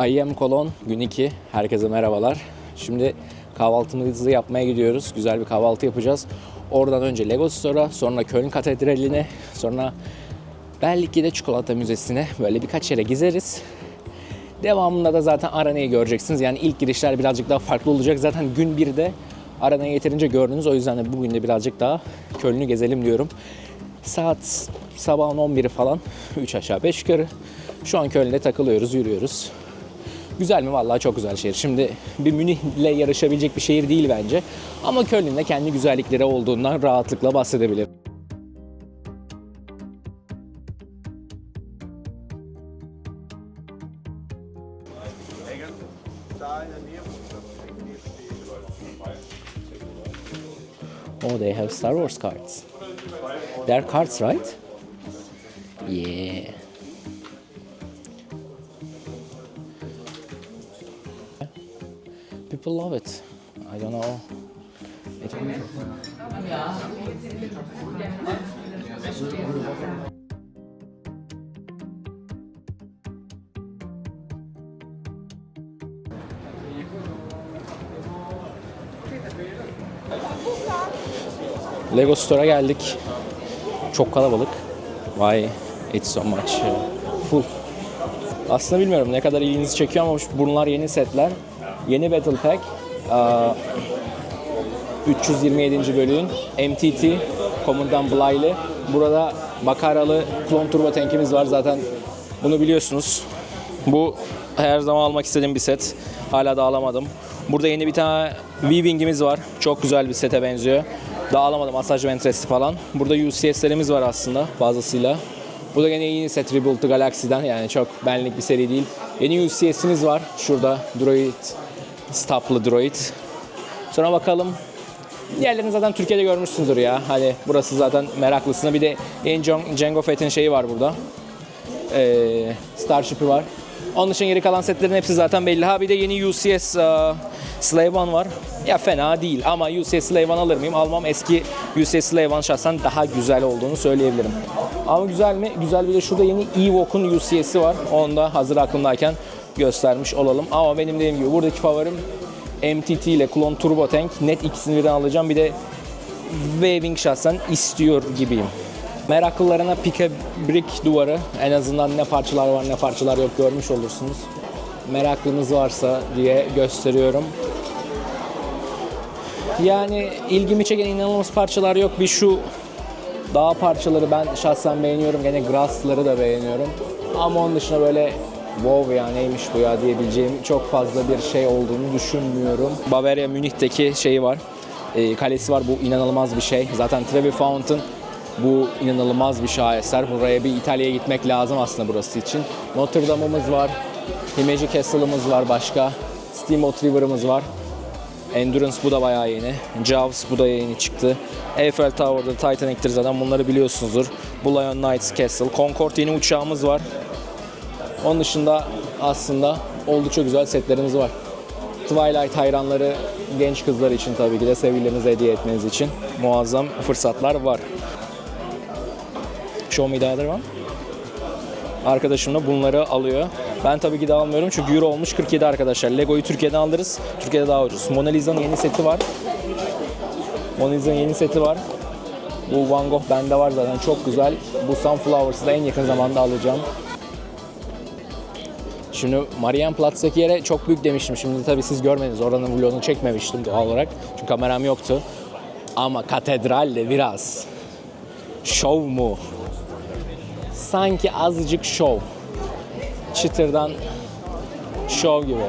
IEM Cologne'da gün 2. Herkese merhabalar. Şimdi kahvaltımızı yapmaya gidiyoruz. Güzel bir kahvaltı yapacağız. Oradan önce Lego Store'a, sonra Köln katedral'ine, sonra belki de çikolata müzesine böyle birkaç yere gezeriz. Devamında da zaten arenayı göreceksiniz. Yani ilk girişler birazcık daha farklı olacak. Zaten gün 1'de arenayı yeterince gördünüz. O yüzden de bugün de birazcık daha Köln'ü gezelim diyorum. Saat sabahın 11'i falan. 3 aşağı 5 yukarı. Şu an Köln'de takılıyoruz, yürüyoruz. Güzel mi? Vallahi çok güzel şehir. Şimdi bir Münih'le yarışabilecek bir şehir değil bence. Ama Köln'ün de kendi güzellikleri olduğundan rahatlıkla bahsedebilirim. Oh, they have Star Wars cards. They're cards, right? Yeah. People love it. I don't know. Lego Store'a geldik. Çok kalabalık. Why it's so much full. Aslında bilmiyorum ne kadar ilginizi çekiyor ama bunlar yeni setler. Yeni Battle Pack. 327. bölüğün MTT Commandant Bly'li. Burada makaralı klon turbo tankimiz var. Zaten bunu biliyorsunuz. Bu her zaman almak istediğim bir set. Hala da alamadım. Burada yeni bir tane V-Wing'imiz var. Çok güzel bir sete benziyor. Daha alamadım. Asaj Ventress'i falan. Burada UCS'lerimiz var aslında fazlasıyla. Bu da yine yeni set Rebuild'ı Galaxy'den. Yani çok benlik bir seri değil. Yeni UCS'imiz var. Şurada droid. Stoplı droid. Sonra bakalım. Diğerlerini zaten Türkiye'de görmüşsünüzdür ya. Hani burası zaten meraklısına. Bir de yeni Jango Fett'in şeyi var burada. Starship'i var. Onun dışında geri kalan setlerin hepsi zaten belli. Ha bir de yeni UCS Slave One var. Ya fena değil ama UCS Slave One alır mıyım? Almam. Eski UCS Slave One şahsen daha güzel olduğunu söyleyebilirim. Ama güzel mi? Güzel. Bir de şurada yeni Ewok'un UCS'i var. Onu da hazır aklımdayken göstermiş olalım. Ama benim dediğim gibi buradaki favorim MTT ile Klon Turbo Tank. Net ikisini birden alacağım. Bir de V-Wing şahsen istiyor gibiyim. Meraklılarına pike brick duvarı. En azından ne parçalar var ne parçalar yok görmüş olursunuz. Meraklınız varsa diye gösteriyorum. Yani ilgimi çeken inanılmaz parçalar yok. Bir şu dağ parçaları ben şahsen beğeniyorum. Gene grass'ları da beğeniyorum. Ama onun dışında böyle wow ya neymiş bu ya diyebileceğim çok fazla bir şey olduğunu düşünmüyorum. Bavaria Münih'teki şeyi var. Kalesi var. Bu inanılmaz bir şey. Zaten Trevi Fountain bu inanılmaz bir şaheser. Buraya bir İtalya'ya gitmek lazım aslında burası için. Notre Dame'ımız var. Himeji Castle'ımız var başka. Steamboat River'ımız var. Endurance bu da bayağı yeni. Jaws bu da yeni çıktı. Eiffel Tower'da Titanic'tir zaten bunları biliyorsunuzdur. Lion Knights Castle. Concorde yeni uçağımız var. Onun dışında aslında oldukça güzel setlerimiz var. Twilight hayranları genç kızlar için tabii ki de sevgililerinize hediye etmeniz için muazzam fırsatlar var. Show me the other one. Arkadaşım da bunları alıyor. Ben tabii ki de almıyorum çünkü euro olmuş 47 arkadaşlar. Lego'yu Türkiye'den alırız. Türkiye'de daha ucuz. Mona Lisa'nın yeni seti var. Mona Lisa'nın yeni seti var. Bu Van Gogh bende var zaten çok güzel. Bu Sunflowers'ı da en yakın zamanda alacağım. Şimdi Marienplatz'taki yere çok büyük demiştim. Şimdi tabii siz görmediniz. Oranın vlogunu çekmemiştim doğal olarak. Çünkü kameram yoktu. Ama katedral de biraz şov mu? Sanki azıcık şov. Çıtırdan şov gibi.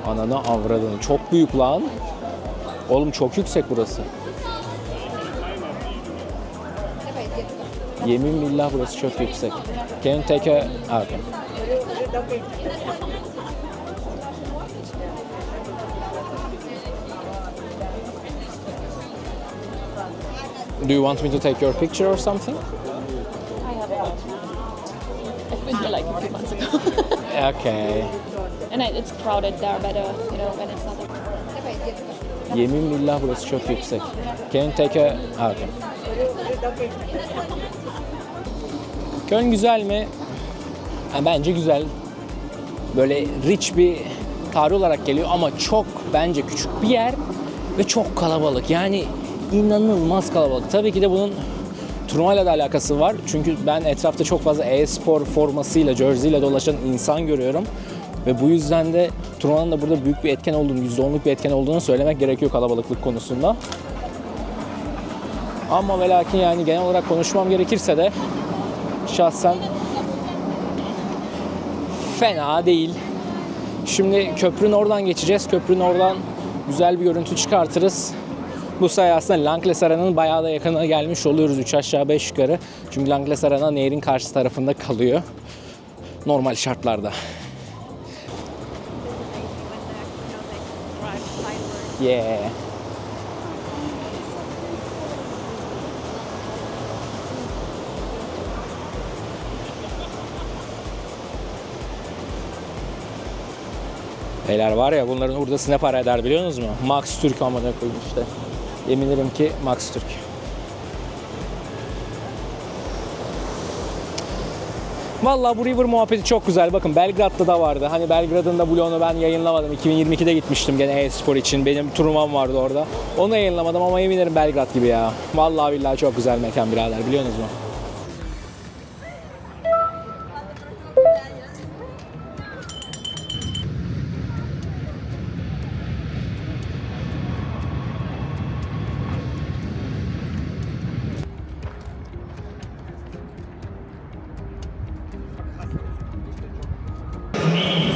Ananı avradını. Çok büyük lan. Oğlum çok yüksek burası. Yemin billah burası çok yüksek. Can you take a... Okay. Do you want me to take your picture or something? I have a I've been here like a few months ago. Okay. And it's crowded there, but you know when it's not. Yemin billah burası çok yüksek. Can you take a... Okay. Köln güzel mi? Yani bence güzel. Böyle rich bir tarih olarak geliyor ama çok bence küçük bir yer ve çok kalabalık. Yani inanılmaz kalabalık. Tabii ki de bunun turnuvayla da alakası var. Çünkü ben etrafta çok fazla e-spor formasıyla, jersey ile dolaşan insan görüyorum. Ve bu yüzden de turnuvanın da burada büyük bir etken olduğunu, %10'luk bir etken olduğunu söylemek gerekiyor kalabalıklık konusunda. Ama ve lakin yani genel olarak konuşmam gerekirse de şahsen fena değil. Şimdi köprünün oradan geçeceğiz. Köprünün oradan güzel bir görüntü çıkartırız. Bu sayede aslında Lanxess Arena'nın bayağı da yakına gelmiş oluyoruz. 3 aşağı 5 yukarı. Çünkü Lanxess Arena nehrin karşı tarafında kalıyor. Normal şartlarda. Yeah. Beyler var ya bunların hurdası ne para eder biliyor musunuz mu? Max Türk amına koyayım işte. Yemin ederim ki Max Türk. Vallahi bu River muhabbeti çok güzel. Bakın Belgrad'da da vardı. Hani Belgrad'ın da vlogunu ben yayınlamadım. 2022'de gitmiştim gene e-spor için. Benim turnuvam vardı orada. Onu yayınlamadım ama yemin ederim Belgrad gibi ya. Vallahi billahi çok güzel mekan birader, biliyor musunuz?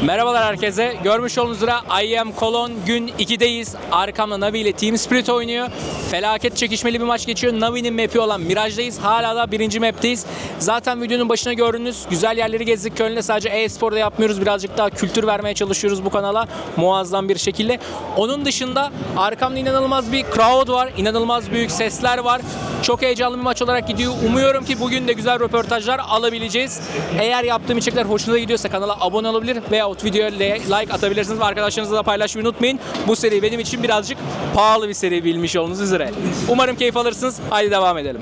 Merhabalar herkese. Görmüş olduğunuz üzere IEM Cologne'da gün 2'deyiz. Arkamda Navi ile Team Spirit oynuyor. Felaket çekişmeli bir maç geçiyor. Navi'nin map'i olan Mirage'dayız. Hala da birinci map'teyiz. Zaten videonun başına gördünüz. Güzel yerleri gezdik Köln'de. Sadece e-spor'da yapmıyoruz. Birazcık daha kültür vermeye çalışıyoruz bu kanala. Muazzam bir şekilde. Onun dışında arkamda inanılmaz bir crowd var. İnanılmaz büyük sesler var. Çok heyecanlı bir maç olarak gidiyor. Umuyorum ki bugün de güzel röportajlar alabileceğiz. Eğer yaptığım içerikler hoşunuza gidiyorsa kanala abone olabilir veyahut videoya like atabilirsiniz ve arkadaşlarınızla da paylaşmayı unutmayın. Bu seri benim için birazcık pahalı bir seri, bilmiş olduğunuz üzere. Umarım keyif alırsınız. Haydi devam edelim.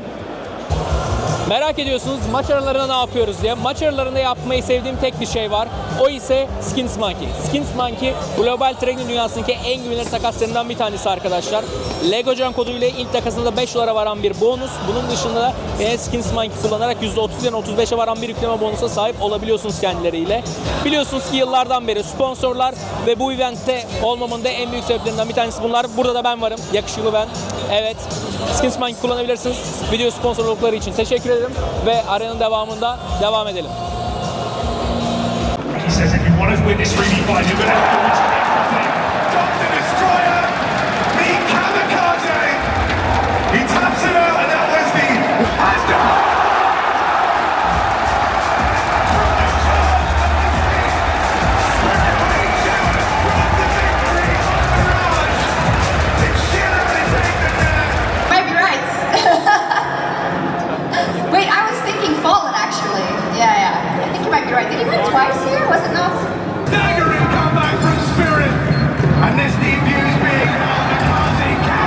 Merak ediyorsunuz maç aralarında ne yapıyoruz diye. Maç aralarında yapmayı sevdiğim tek bir şey var. O ise Skins Monkey. Skins Monkey global trading dünyasındaki en güvenilir takaslarından bir tanesi arkadaşlar. LEGOCAN koduyla ilk takasında $5 varan bir bonus. Bunun dışında da Skins Monkey kullanarak %30'dan %35'e varan bir yükleme bonusa sahip olabiliyorsunuz kendileriyle. Biliyorsunuz ki yıllardan beri sponsorlar ve bu eventte olmamın da en büyük sebeplerinden bir tanesi bunlar. Burada da ben varım. Yakışıklı ben. Evet. Skins Monkey kullanabilirsiniz. Video sponsorlukları için teşekkür ederim ve aranın devamında devam edelim. Right. Did he win twice here? Was it not? Staggering comeback from Spirit. And this defuse being held because he can.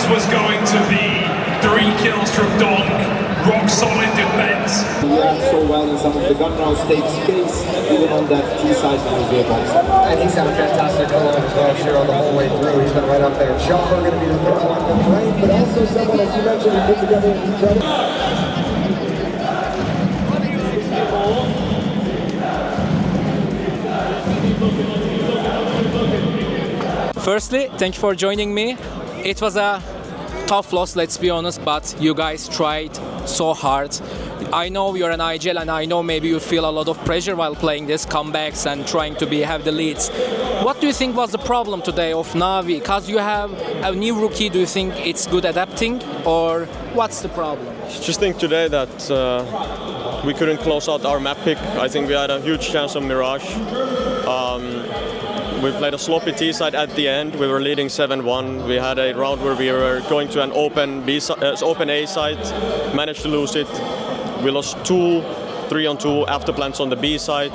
Was going to be 3 kills from Donk, rock solid defense. He ran so well in some of the gun rounds, take space, even on that T-side mezii box. And he's had a fantastic Cologne as well, Shiro, the whole way through. He's been right up there. Jumper going to be the third one to play, but also someone, as you mentioned, who put together an incredible... Firstly, thank you for joining me. It was a tough loss, let's be honest, but you guys tried so hard. I know you're an IGL and I know maybe you feel a lot of pressure while playing this comebacks and trying to have the leads. What do you think was the problem today of Navi? Because you have a new rookie, do you think it's good adapting or what's the problem? Just think today that we couldn't close out our map pick. I think we had a huge chance on Mirage. We played a sloppy T side at the end. We were leading 7-1. We had a round where we were going to an open A side, managed to lose it. We lost 2 3-on-2 after plants on the B side.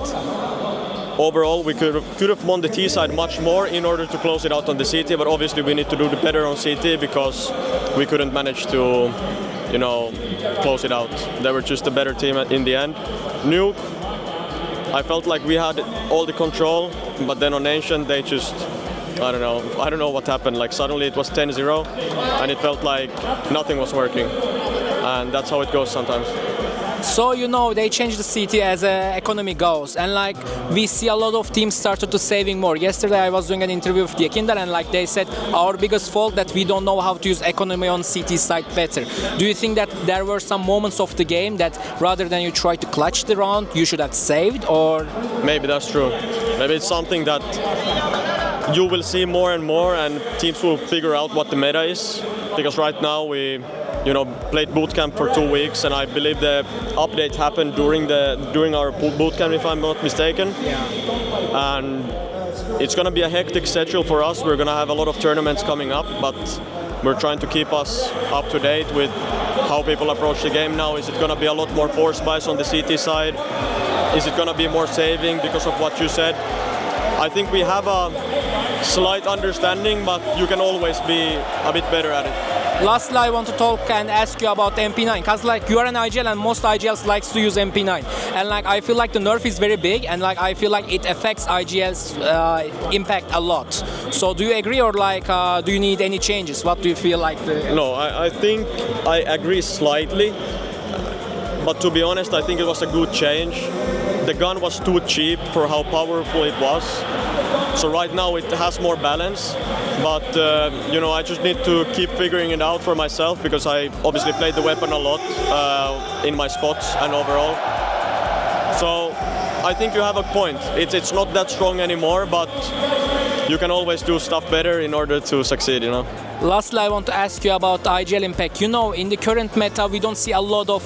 Overall, we could have won the T side much more in order to close it out on the CT, but obviously we need to do the better on CT because we couldn't manage to, close it out. They were just a better team in the end. Nuke, I felt like we had all the control, but then on Ancient they just, I don't know what happened. Like suddenly it was 10-0 and it felt like nothing was working. And that's how it goes sometimes. So they changed the CT as economy goes, and we see a lot of teams started to saving more. Yesterday I was doing an interview with Yekinder and they said our biggest fault that we don't know how to use economy on CT side better. Do you think that there were some moments of the game that rather than you try to clutch the round, you should have saved, or? Maybe that's true. Maybe it's something that you will see more and more, and teams will figure out what the meta is. Because right now we played bootcamp for 2 weeks, and I believe the update happened during our bootcamp, if I'm not mistaken. Yeah. And it's going to be a hectic schedule for us. We're going to have a lot of tournaments coming up, but we're trying to keep us up to date with how people approach the game now. Is it going to be a lot more force buys on the CT side? Is it going to be more saving because of what you said? I think we have a slight understanding, but you can always be a bit better at it. Lastly, I want to talk and ask you about MP9, because you are an IGL and most IGLs likes to use MP9, and I feel like the nerf is very big, and I feel like it affects IGL's impact a lot. So do you agree, or do you need any changes? What do you feel like? No, I think I agree slightly, but to be honest, I think it was a good change. The gun was too cheap for how powerful it was. So right now it has more balance, but I just need to keep figuring it out for myself because I obviously played the weapon a lot in my spots and overall. So I think you have a point. It's not that strong anymore, but you can always do stuff better in order to succeed, Lastly, I want to ask you about IGL impact. In the current meta, we don't see a lot of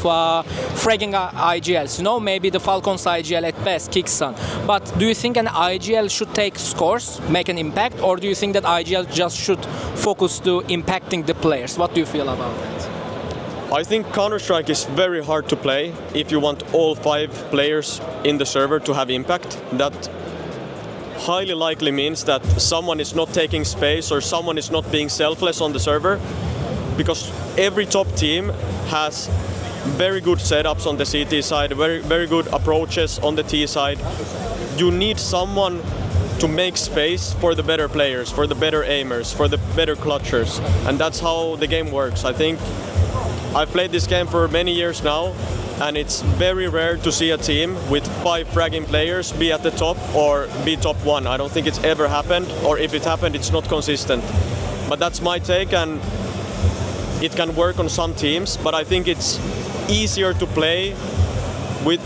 fragging IGLs. Maybe the Falcons IGL at best kicks on. But do you think an IGL should take scores, make an impact, or do you think that IGL just should focus to impacting the players? What do you feel about that? I think Counter-Strike is very hard to play if you want all 5 players in the server to have impact. That highly likely means that someone is not taking space or someone is not being selfless on the server, because every top team has very good setups on the CT side, very good approaches on the T side. You need someone to make space for the better players, for the better aimers, for the better clutchers, and that's how the game works. I think I've played this game for many years now, and it's very rare to see a team with 5 fragging players be at the top or be top 1. I don't think it's ever happened, or if it happened, it's not consistent. But that's my take, and it can work on some teams, but I think it's easier to play with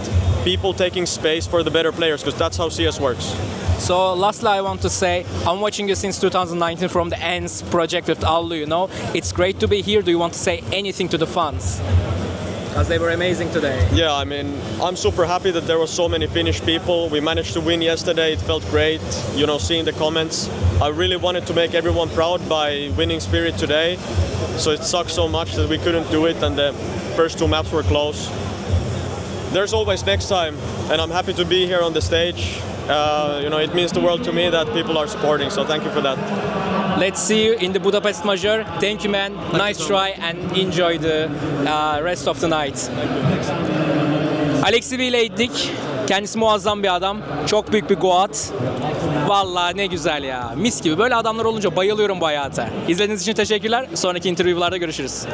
people taking space for the better players, because that's how CS works. So lastly, I want to say, I'm watching you since 2019 from the ENS project with Allu, It's great to be here. Do you want to say anything to the fans? Because they were amazing today. Yeah, I'm super happy that there were so many Finnish people. We managed to win yesterday. It felt great, seeing the comments. I really wanted to make everyone proud by winning Spirit today. So it sucks so much that we couldn't do it, and the first 2 maps were close. There's always next time, and I'm happy to be here on the stage. It means the world to me that people are supporting, so thank you for that. Let's see you in the Budapest Major. Thank you, man. Nice try and enjoy the rest of the night. Aleksib ile gittik. Kendisi muazzam bir adam. Çok büyük bir goat. Vallahi ne güzel ya. Mis gibi. Böyle adamlar olunca bayılıyorum bu hayata. İzlediğiniz için teşekkürler. Sonraki interview'larda görüşürüz.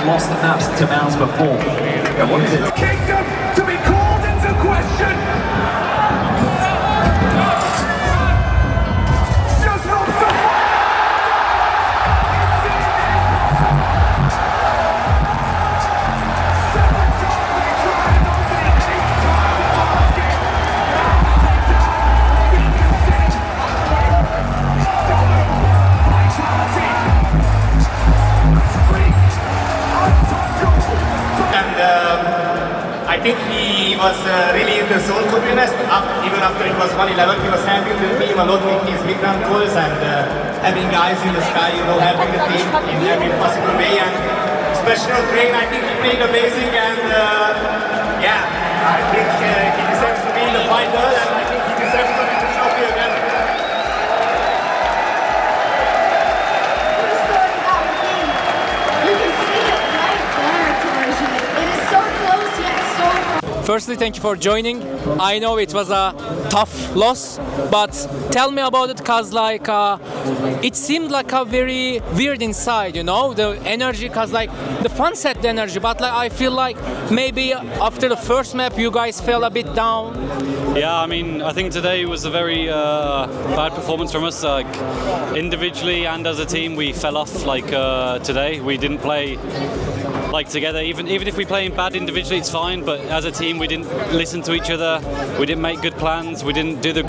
lost the maps to Mouz before. What is it? Kingdom to be called into question. Just not so I think he was really in the zone, to be honest. Even after it was 1-11, he was helping the team a lot with his mid-round calls and having eyes in the sky, you know, helping the team in every possible way. And especially on train, I think he played amazing. And yeah, I think he deserves to be in the final, and I think he deserves to win the trophy again. You can see it right there, Torsion. It is so close yet so far. Firstly, thank you for joining. I know it was a tough loss, but tell me about it, cause like it seemed like a very weird inside, you know, the energy, cause like the fun set the energy, but like I feel like maybe after the first map you guys fell a bit down. Yeah, I mean, I think today was a very bad performance from us. Like individually and as a team, we fell off. Like today, we didn't play like together. Even if we play bad individually, it's fine. But as a team, we didn't listen to each other. We didn't make good plans. We didn't do the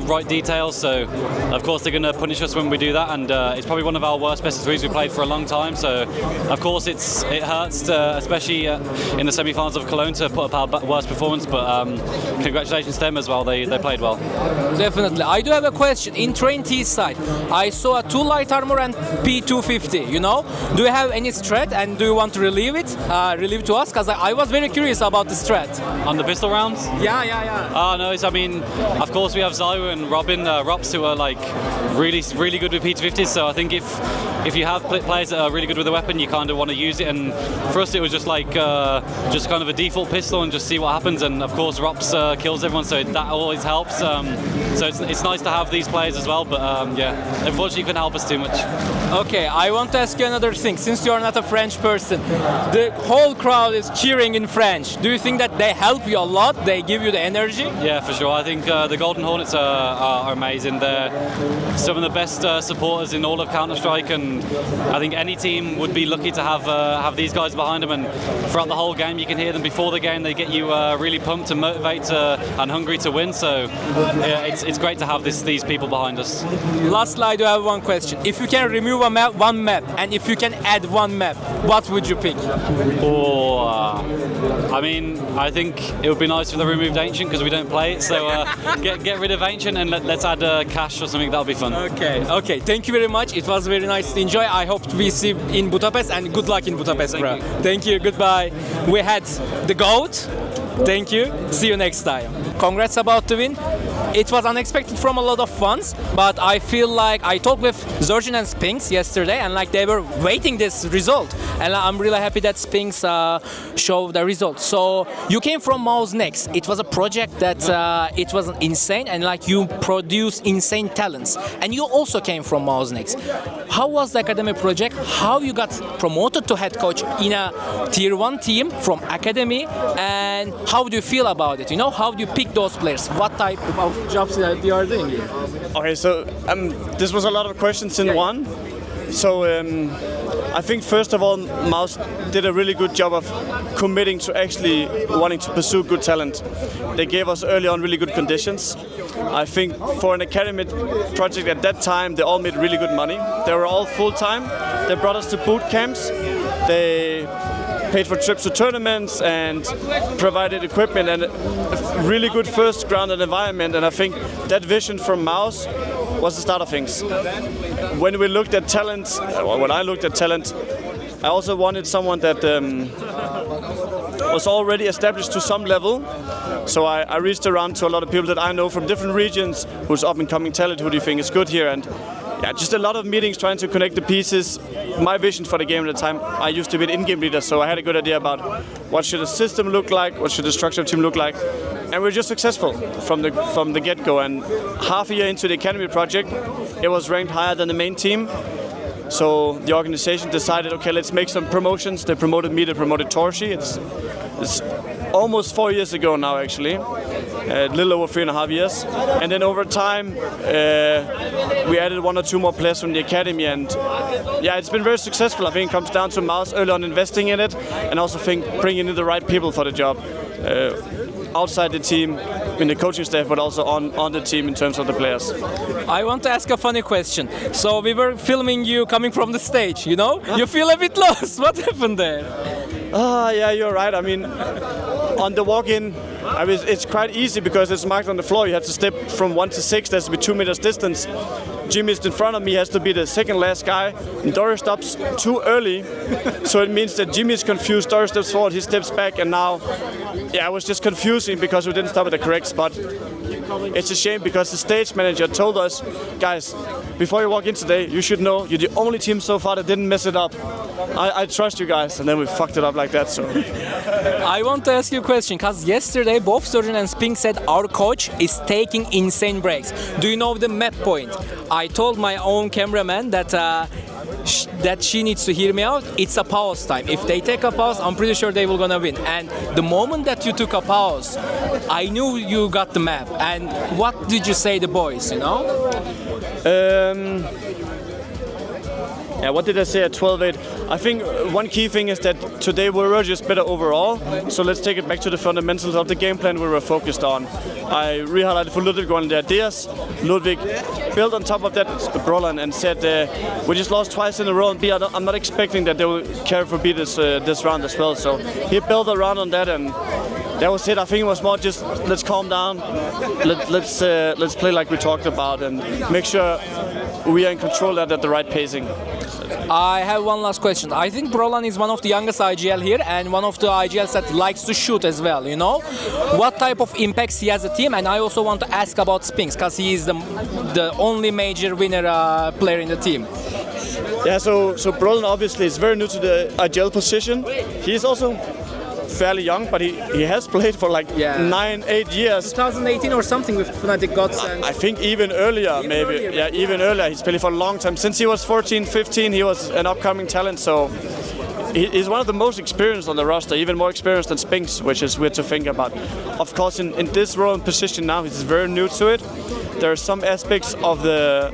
right details. So of course they're going to punish us when we do that. And it's probably one of our worst best of threes we played for a long time. So of course it hurts, especially in the semi-finals of Cologne, to put up our worst performance. But congratulations to them as well. They played well. Definitely. I do have a question. In train T side, I saw a 2 light armor and P250. You know, do you have any strat and do you want to relieve to us? Because I was very curious about the strat. On the pistol rounds? Yeah. Oh no, I mean, of course we have Zyro and Robin, Rops, who are like really good with P250s. So I think if you have players that are really good with the weapon, you kind of want to use it. And for us, it was just like just kind of a default pistol and just see what happens. And of course, Rops kills everyone, so that always helps. So it's nice to have these players as well. But yeah, unfortunately, you couldn't help us too much. Okay, I want to ask you another thing. Since you're not a French person, the whole crowd is cheering in French. Do you think that they help you a lot? They give you the energy? Yeah, for sure. I think the Golden Hornets are amazing. They're some of the best supporters in all of Counter-Strike, and I think any team would be lucky to have these guys behind them. And throughout the whole game, you can hear them before the game. They get you really pumped and motivated and hungry to win. So yeah, it's great to have these people behind us. Lastly, I do have one question. If you can remove one map, and if you can add one map, what would you pick? I mean, I think it would be nice if they removed Ancient because we don't play it. So get rid of Ancient and let's add Cash or something. That'll be fun. Okay. Thank you very much. It was very nice to enjoy. I hope we see you in Budapest, and good luck in Budapest, bro. Thank you. Goodbye. We had the GOAT. Thank you. See you next time. Congrats about the win. It was unexpected from a lot of fans, but I feel like I talked with Zorjin and Spinks yesterday, and like they were waiting this result, and I'm really happy that Spinks showed the result. So you came from Mouz next. It was a project that it was insane, and like you produce insane talents, and you also came from Mouz next. How was the academy project? How you got promoted to head coach in a tier 1 team from academy, and how do you feel about it? You know, how do you pick those players? What type of jobs that you are doing here? Okay, so this was a lot of questions in one. So I think first of all, Mouz did a really good job of committing to actually wanting to pursue good talent. They gave us early on really good conditions. I think for an academy project at that time, they all made really good money. They were all full-time. They brought us to boot camps. They paid for trips to tournaments and provided equipment and a really good first grounded environment. And I think that vision from Mouz was the start of things. When we looked at talent, when I looked at talent, I also wanted someone that was already established to some level. So I reached around to a lot of people that I know from different regions who's up and coming talent, who do you think is good here. And yeah, just a lot of meetings trying to connect the pieces. My vision for the game at the time, I used to be an in-game leader, so I had a good idea about what should a system look like, what should the structure of the team look like. And we're just successful from the get-go. And half a year into the academy project, it was ranked higher than the main team. So the organization decided, okay, let's make some promotions. They promoted me, they promoted Torshi. It's almost 4 years ago now, actually. A little over 3.5 years. And then over time, we added 1 or 2 more players from the academy. And yeah, it's been very successful. I think it comes down to Mouz early on investing in it, and also think bringing in the right people for the job. Outside the team, in the coaching staff, but also on the team in terms of the players. I want to ask a funny question. So we were filming you coming from the stage, you know? You feel a bit lost. What happened there? Yeah, you're right. I mean, on the walk-in, it's quite easy because it's marked on the floor. You have to step from 1 to 6. There's to be 2 meters distance. Jimmy is in front of me, has to be the second last guy. And Dory stops too early, so it means that Jimmy is confused. Dory steps forward, he steps back, and now, yeah, it was just confusing because we didn't stop at the correct spot. It's a shame because the stage manager told us, guys, before you walk in today, you should know you're the only team so far that didn't mess it up. I trust you guys, and then we fucked it up like that. So I want to ask you a question because yesterday both Sturgeon and Spink said our coach is taking insane breaks. Do you know the map point? I told my own cameraman that that she needs to hear me out. It's a pause time. If they take a pause, I'm pretty sure they will gonna win. And the moment that you took a pause, I knew you got the map. And what did you say to the boys, you know? Yeah, what did I say at 12-8? I think one key thing is that today we were just better overall. So let's take it back to the fundamentals of the game plan we were focused on. I re-highlighted for Ludwig one of the ideas. Ludwig built on top of that Brolin and said, we just lost twice in a row, and B, I'm not expecting that they will care for B this round as well. So he built around on that, and that was it. I think it was more just let's calm down, let's play like we talked about, and make sure we are in control at the right pacing. I have one last question. I think Brolan is one of the youngest IGL here and one of the IGLs that likes to shoot as well, you know? What type of impacts he has a team? And I also want to ask about Spinks because he is the only major winner player in the team. Yeah, so Brolan obviously is very new to the IGL position. He's also fairly young, but he has played for like 9-8 years. 2018 or something with Fnatic Gods. And I think even earlier, maybe. Yeah, even earlier. He's played for a long time. Since he was 14, 15, he was an upcoming talent. So he's one of the most experienced on the roster, even more experienced than Spinks, which is weird to think about. Of course, in this role and position now, he's very new to it. There are some aspects of the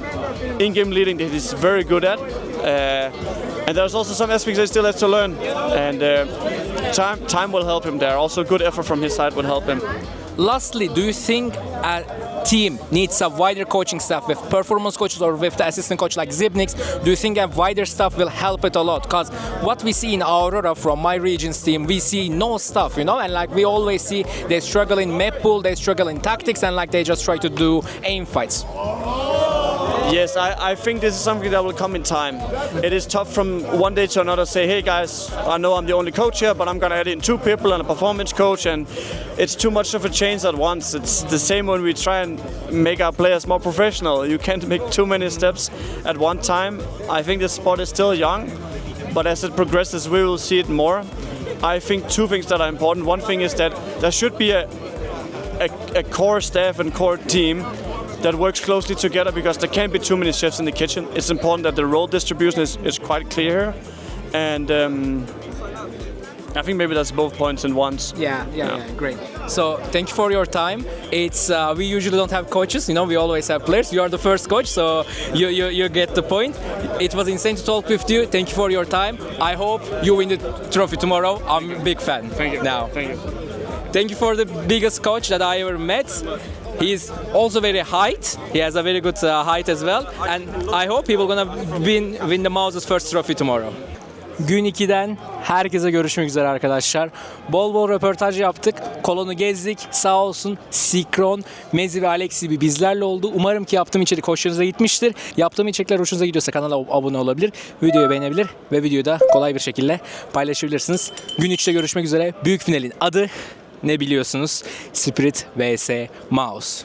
in-game leading that he's very good at. And there's also some aspects that he still has to learn. And time will help him there. Also, good effort from his side will help him. Lastly, do you think a team needs a wider coaching staff with performance coaches or with the assistant coach like Zibnix? Do you think a wider staff will help it a lot? Because what we see in Aurora from my region's team, we see no stuff, you know, and like we always see they struggle in map pool, they struggle in tactics, and like they just try to do aim fights. Yes, I think this is something that will come in time. It is tough from one day to another to say, hey guys, I know I'm the only coach here, but I'm going to add in 2 people and a performance coach, and it's too much of a change at once. It's the same when we try and make our players more professional. You can't make too many steps at one time. I think the sport is still young, but as it progresses, we will see it more. I think 2 things that are important. One thing is that there should be a core staff and core team that works closely together, because there can't be too many chefs in the kitchen. It's important that the role distribution is quite clear, and I think maybe that's both points in once. Yeah, great. So thank you for your time. It's we usually don't have coaches, you know, we always have players. You are the first coach, so you get the point. It was insane to talk with you. Thank you for your time. I hope you win the trophy tomorrow. I'm a big fan. Thank you. Now. Thank you. Thank you for the biggest coach that I ever met. He's also very height. He has a very good height as well. And I hope he will gonna win the Mouz's first trophy tomorrow. Gün 2'den herkese görüşmek üzere arkadaşlar. Bol bol röportaj yaptık. Kolonu gezdik. Sağ olsun Sikron, Mezii ve Aleksib bizlerle oldu. Umarım ki yaptığım içerik hoşunuza gitmiştir. Yaptığım içerikler hoşunuza gidiyorsa kanala abone olabilir, videoyu beğenebilir ve videoyu da kolay bir şekilde paylaşabilirsiniz. Gün 3'te görüşmek üzere. Büyük finalin adı ne biliyorsunuz? Spirit vs Mouz.